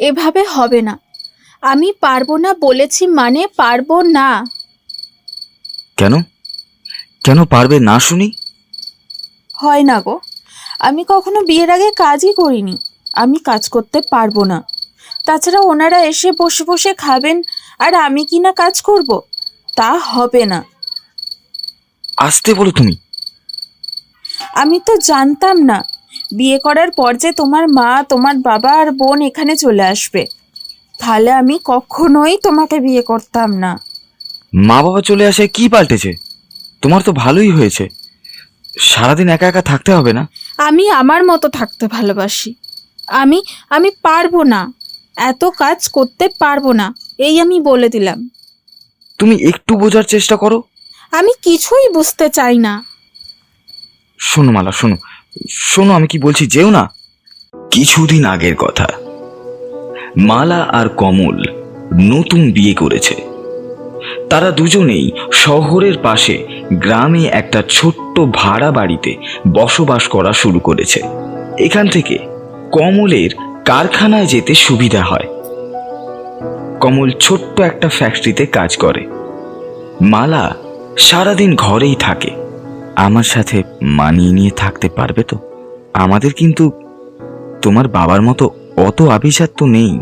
এভাবে হবে না। আমি পারবো না বলেছি মানে পারবো না। কেন কেন পারবে না শুনি? হয় না গো, আমি কখনো বিয়ের আগে কাজই করিনি, আমি কাজ করতে পারবো না। তাছাড়া ওনারা এসে বসে বসে খাবেন আর আমি কি না কাজ করব, তা হবে না। আসতে বলো তুমি। আমি তো জানতাম না বিয়ে করার পর যে তোমার মা, তোমার বাবা আর বোন এখানে চলে আসবে, তাহলে আমি কখনোই তোমাকে বিয়ে করতাম না। মা বাবা চলে আসে কি পাল্টেছে? তোমার তো ভালোই হয়েছে, সারাদিন একা একা থাকতে হবে না। আমি আমার মতো থাকতে ভালোবাসি। আমি আমি পারবো না, এত কাজ করতে পারবো না, এই আমি বলে দিলাম। তুমি একটু বোঝার চেষ্টা করো। আমি কিছুই বুঝতে চাই না। শোনো মালা, শোনো শোনো, আমি কি বলছি, যেও না। কিছুদিন আগের কথা, মালা আর কমল নতুন বিয়ে করেছে। তারা দুজনেই শহরের পাশে গ্রামে একটা ছোট্ট ভাড়া বাড়িতে বসবাস করা শুরু করেছে। এখান থেকে কমলের কারখানায় যেতে সুবিধা হয়। কমল ছোট্ট একটা ফ্যাক্টরিতে কাজ করে, মালা সারাদিন ঘরেই থাকে। আমার সাথে মানিয়ে নিয়ে থাকতে পারবে তো? আমাদের কিন্তু তোমার বাবার মতো অত আভিজাত্য নেই।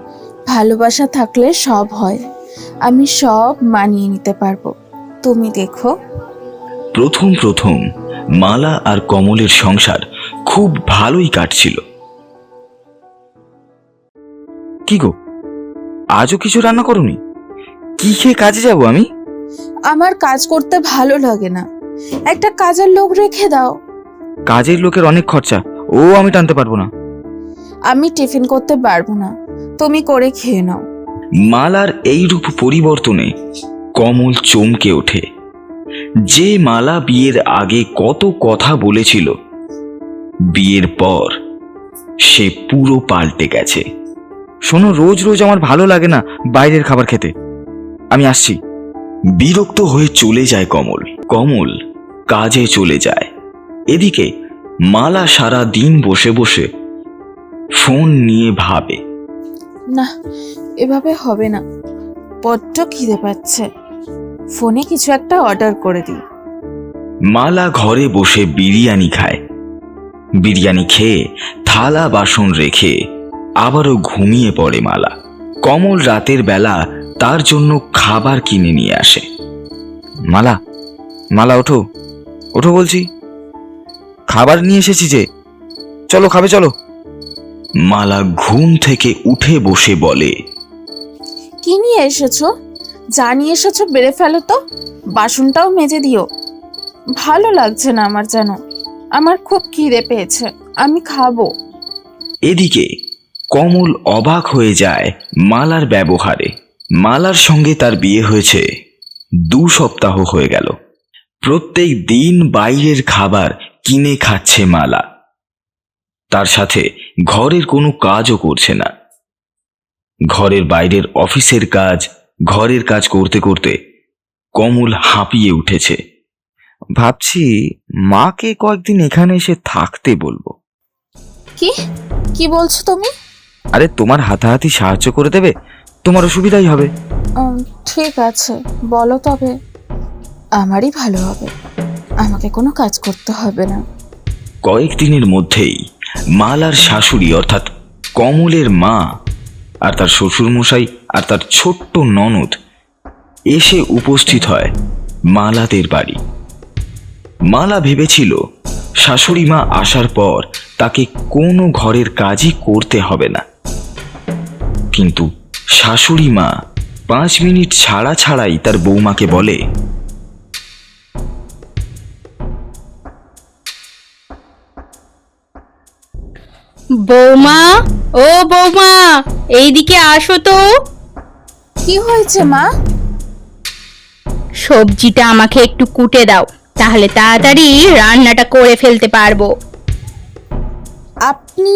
ভালোবাসা থাকলে সব হয়, আমি সব মানিয়ে নিতে পারবো, তুমি দেখো। প্রথম প্রথম মালা আর কমলের সংসার খুব ভালোই কাটছিল। কি গো, আজও কিছু রান্না করোনি? কি খেয়ে কাজে যাব আমি? আমার কাজ করতে ভালো লাগে না, একটা কাজের লোক রেখে দাও। কাজের লোকের অনেক খরচা, ও আমি টানতে পারবো না। আমি টিফিন করতে পারবো না, তুমি করে খেয়ে নাও। মালার এইরূপ পরিবর্তনে কমল চমকে ওঠে। যে মালা বিয়ের আগে কত কথা বলেছিল, বিয়ের পর সে পুরো পাল্টে গেছে। শোনো, রোজ রোজ আমার ভালো লাগে না বাইরের খাবার খেতে, আমি আসছি। বিরক্ত হয়ে চলে যায় কমল। কমল কাজে চলে যায়। এদিকে মালা সারা দিন বসে বসে ফোন নিয়ে ভাবে। না, এভাবে হবে না, বড্ড খিদে পাচ্ছে, ফোনে কিছু একটা অর্ডার করে দিই। মালা ঘরে বসে বিরিয়ানি খায়। বিরিয়ানি খেয়ে থালা বাসন রেখে আবারও ঘুমিয়ে পড়ে মালা। কমল রাতের বেলা তার জন্য খাবার কিনে নিয়ে আসে। মালা, মালা ওঠো, ওঠো বলছি, খাবার নিয়ে এসেছি যে, চলো খাবে চলো। মালা ঘুম থেকে উঠে বসে বলে, কি নিয়ে এসেছো? যা নিয়ে এসেছো বেড়ে ফেলো তো, বাসনটাও মেজে দিও। ভালো লাগছে না আমার, যেন আমার খুব খিদে পেয়েছে, আমি খাবো। এদিকে কমল অবাক হয়ে যায় মালার ব্যবহারে। মালার সঙ্গে তার বিয়ে হয়েছে 2 সপ্তাহ হয়ে গেল। প্রত্যেক দিন বাইরের খাবার কিনে খাচ্ছে মালা। তার সাথে ঘরের কোনো কাজও করছে না। ঘরের বাইরের অফিসের কাজ, ঘরের কাজ করতে করতে কমল হাঁপিয়ে উঠেছে। ভাবছি মাকে কয়েকদিন এখানে এসে থাকতে বলবো। কি কি বলছো তুমি? আরে তোমার হাতাহাতি সাহায্য করে দেবে, তোমার অসুবিধাই হবে। ঠিক আছে, বলো তবে, আমারই ভালো হবে, আমাকে কোনো কাজ করতে হবে না। কয়েকদিনের মধ্যেই মালার শাশুড়ি অর্থাৎ কমলের মা আর তার শ্বশুরমশাই আর তার ছোট্ট ননদ এসে উপস্থিত হয় মালাদের বাড়ি। মালা ভেবেছিল শাশুড়ি মা আসার পর তাকে কোনো ঘরের কাজই করতে হবে না, কিন্তু শাশুড়ি মা 5 মিনিট ছাড়া ছাড়াই তার বৌমাকে বলে, বৌমা, ও বৌমা, এইদিকে আসো তো। কি হয়েছে মা? সবজিটা আমাকে একটু কুটে দাও, তাহলে তাড়াতাড়ি রান্নাটা করে ফেলতে পারবো। আপনি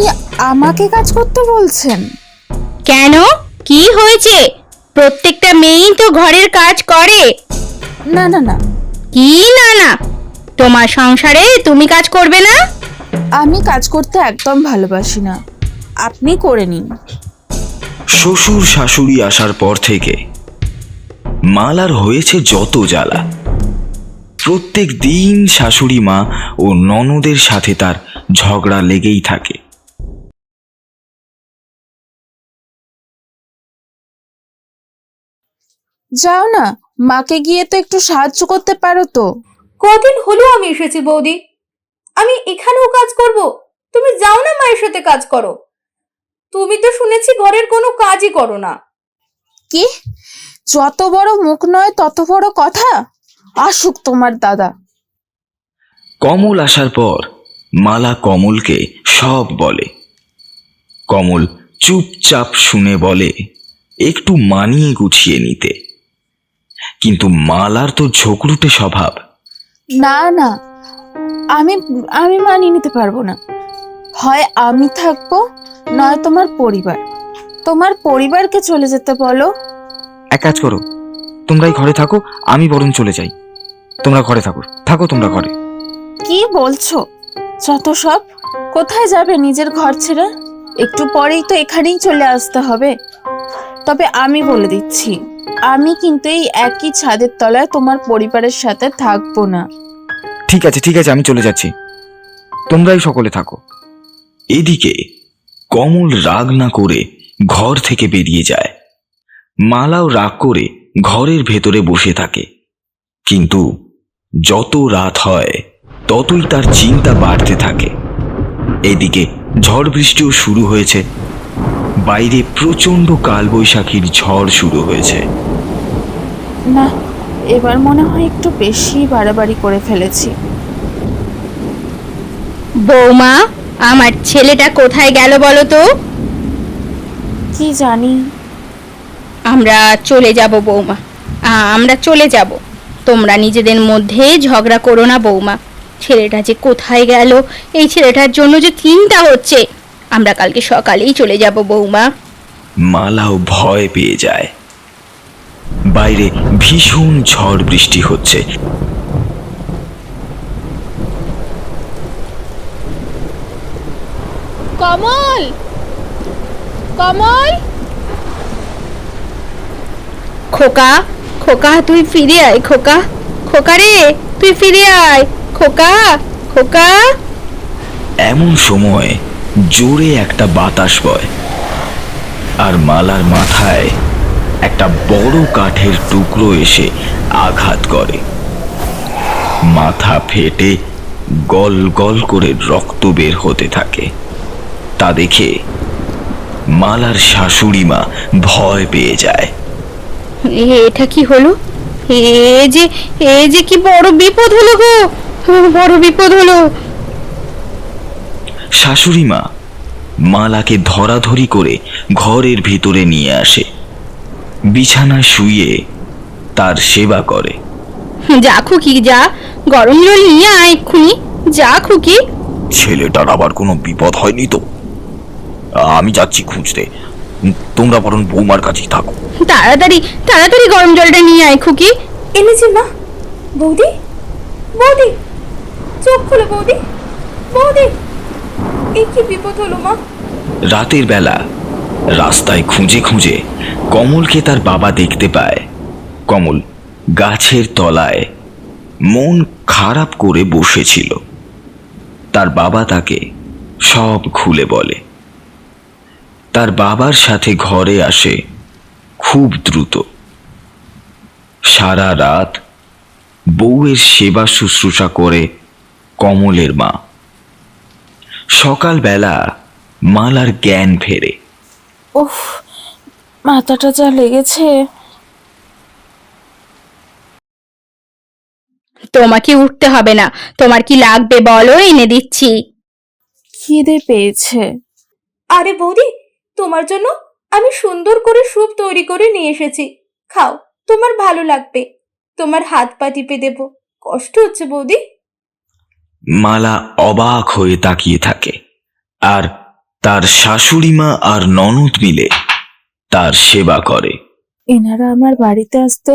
আমাকে কাজ করতে বলছেন? কেন, কি হয়েছে? প্রত্যেকটা মেয়েই তো ঘরের কাজ করে। না না না, কি না না? তোমার সংসারে তুমি কাজ করবে না? আমি কাজ করতে একদম ভালোবাসি না, আপনি করে নিন। শ্বশুর শাশুড়ি আসার পর থেকে মালার হয়েছে যত জ্বালা। প্রত্যেক দিন শাশুড়ি মা ও ননদের সাথে তার ঝগড়া লেগেই থাকে। যাও না, মাকে গিয়ে তো একটু সাহায্য করতে পারো তো। কদিন হলো আমি এসেছি বৌদি, আমি এখানেও কাজ করব? তুমি যাও না মায়ের সাথে কাজ করো। তুমি তো শুনেছি ঘরের কোনো কাজই করো না। কি? যত বড় মুখ নয় তত বড় কথা। আসুক তোমার দাদা। কমল আসার পর মালা কমলকে সব বলে। কমল চুপচাপ শুনে বলে একটু মানিয়ে গুছিয়ে নিতে, কিন্তু মালার তো ঝোঁকরুটে স্বভাব। না না, আমি আমি মানিয়ে নিতে পারবো না। হয় আমি থাকবো, নয় তোমার পরিবার। তোমার পরিবারকে চলে যেতে বলো। এক কাজ করো, তোমরাই ঘরে থাকো, আমি বরং চলে যাই। তোমরা ঘরে থাকো, থাকো তোমরা ঘরে। কি বলছো? যত সব। কোথায় যাবে নিজের ঘর ছেড়ে? একটু পরেই তো এখানেই চলে আসতে হবে। তবে আমি বলে দিচ্ছি, আমি কিন্তু এই একই ছাদের তলায় তোমার পরিবারের সাথে থাকবো না। ঠিক আছে ঠিক আছে, আমি চলে যাচ্ছি, তোমরাই সকলে থাকো। এদিকে কমল রাগ না করে ঘর থেকে বেরিয়ে যায়। মালাও রাগ করে ঘরের ভেতরে বসে থাকে। কিন্তু যত রাত হয় ততই তার চিন্তা বাড়তে থাকে। এদিকে ঝড় বৃষ্টিও শুরু হয়েছে। বাইরে প্রচন্ড কালবৈশাখীর ঝড় শুরু হয়েছে। না, এবার মনে হয় একটু বেশি বাড়াবাড়ি করে ফেলেছি। বৌমা, আমার ছেলেটা কোথায় গেল বলো তো? কি জানি। আমরা চলে যাব বৌমা, আমরা চলে যাব। তোমরা নিজেদের মধ্যে ঝগড়া করো না বৌমা। ছেলেটা যে কোথায় গেল, এই ছেলেটার জন্য যে চিন্তা হচ্ছে। আমরা কালকে সকালেই চলে যাব বৌমা। মালাও ভয় পেয়ে যায়। বাইরে ভীষণ ঝড় বৃষ্টি হচ্ছে। কমল, কমল, খোকা, খোকা তুই ফিরে আয়। খোকা, খোকা রে, তুই ফিরে আয়। খোকা, খোকা। এমন সময় জোরে একটা বাতাস বয়, আর মালার মাথায় একটা বড় কাঠের টুকরো এসে আঘাত করে। মাথা ফেটে গল গল করে রক্ত বের হতে থাকে। তা দেখে মালার শাশুড়ি মা ভয় পেয়ে যায়। এটা কি হলো? এ যে কি বড় বিপদ হলো গো, বড় বিপদ হলো। শাশুড়ি মা মালাকে ধরাধরি করে ঘরের ভিতরে নিয়ে আসে। বিছানায় শুইয়ে তার সেবা করে। যা খুকি যা, গরম জল নিয়ে আয় এক্ষুনি। যা খুকি। ছেলেটার আবার কোনো বিপদ হয়নি তো? আমি যাচ্ছি খুঁজতে, তোমরা বরং বৌমার কাছেই থাকো। তাড়াতাড়ি তাড়াতাড়ি গরম জলটা নিয়ে আয় খুকি। এনেছি মা। বৌদি, বৌদি, চোখ খোলো বৌদি, বৌদি। এই কি বিপদ হলো মা? রাতের বেলা রাস্তায় খুঁজে খুঁজে কমলকে তার বাবা দেখতে পায়। কমল গাছের তলায় মন খারাপ করে বসেছিল। তার বাবা তাকে সব খুলে বলে। তার বাবার সাথে ঘরে আসে খুব দ্রুত। সারা রাত বউয়ের সেবা শুশ্রূষা করে কমলের মা। সকালবেলা মালার জ্ঞান ফেরে। উফ, মাথাটা যা লেগেছে। তোমাকে উঠতে হবে না, তোমার কি লাগবে বলো, এনে দিচ্ছি। খিদে পেয়েছে। আরে বৌদি, তোমার জন্য আমি সুন্দর করে স্যুপ তৈরি করে নিয়ে এসেছি। খাও, তোমার ভালো লাগবে। তোমার হাত পা টিপে দেব। কষ্ট হচ্ছে বৌদি? মালা অবাক হয়ে তাকিয়ে থাকে, আর তার শাশুড়ি মা আর ননদ মিলে তার সেবা করে। এনারা আমার বাড়িতে আসতে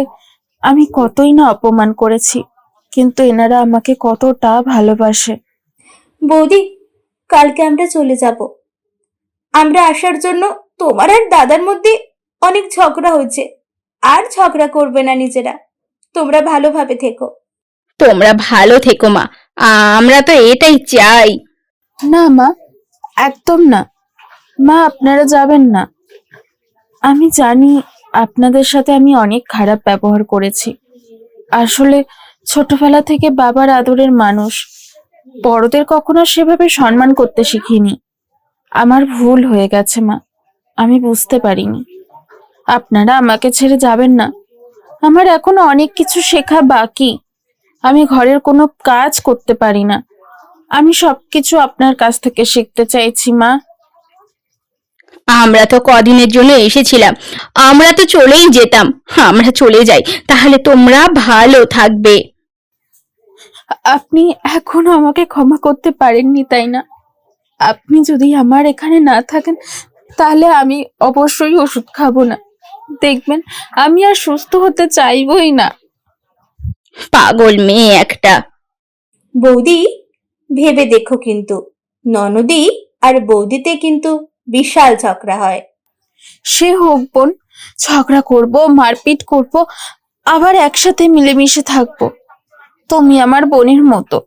আমি কতই না অপমান করেছি, কিন্তু এনারা আমাকে কতটা ভালোবাসে। বৌদি, কালকে আমরা চলে যাব। আমরা আসার জন্য তোমার আর দাদার মধ্যে অনেক ঝগড়া হয়েছে, আর ঝগড়া করবে না নিজেরা। তোমরা ভালোভাবে থেকো। তোমরা ভালো থেকো মা, আমরা তো এটাই চাই। না মা, একদম না। মা, আপনারা যাবেন না। আমি জানি আপনাদের সাথে আমি অনেক খারাপ ব্যবহার করেছি। আসলে ছোটবেলা থেকে বাবার আদরের মানুষ, বড়দের কখনো সেভাবে সম্মান করতে শিখিনি। আমার ভুল হয়ে গেছে মা, আমি বুঝতে পারিনি। আপনারা আমাকে ছেড়ে যাবেন না। আমার এখনো অনেক কিছু শেখা বাকি। আমি ঘরের কোনো কাজ করতে পারি না। আমি সবকিছু আপনার কাছ থেকে শিখতে চাইছি মা। আমরা তো কদিনের জন্য এসেছিলাম, আমরা তো চলেই যেতাম। আমরা চলে যাই, তাহলে তোমরা ভালো থাকবে। আপনি এখনো আমাকে ক্ষমা করতে পারেননি, তাই না? আপনি যদি আমার এখানে না থাকেন তাহলে আমি অবশ্যই ওষুধ খাবো না। দেখবেন আমি আর সুস্থ হতে চাইবই না। পাগল মেয়ে একটা। বৌদি, ভেবে দেখো, কিন্তু ননদি আর বৌদিতে কিন্তু বিশাল ঝগড়া হয়। সে হোক বোন, ঝগড়া করব, মারপিট করব, আবার একসাথে মিলেমিশে থাকবো। তুমি আমার বোনের মতো।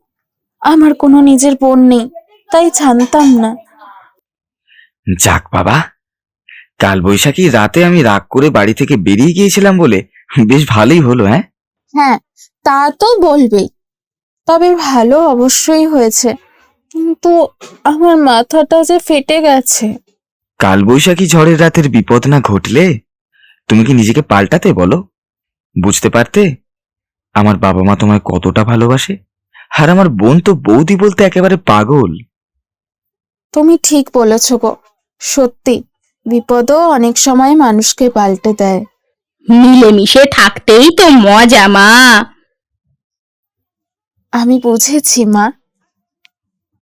আমার কোনো নিজের বোন নেই, তাই জানতাম না। যাক বাবা, কাল বৈশাখী রাতে আমি রাগ করে বাড়ি থেকে বেরিয়ে গিয়েছিলাম বলে বেশ ভালোই হলো। হ্যাঁ, হ্যাঁ, তা তো বলবেই। তবে ভালো অবশ্যই হয়েছে, কিন্তু আমার মাথাটা যে ফেটে গেছে। কাল বৈশাখী ঝড়ের রাতের বিপদ না ঘটলে তুমি কি নিজেকে পাল্টাতে বলো? বুঝতে পারতে আমার বাবা মা তোমায় কতটা ভালোবাসে। আর আমার বোন তো বৌদি বলতে একেবারে পাগল। তুমি ঠিক বলেছ গো। সত্যি, বিপদও অনেক সময় মানুষকে পাল্টে দেয়। মিলেমিশে থাকতেই তো মজা মা। আমি বুঝেছি মা।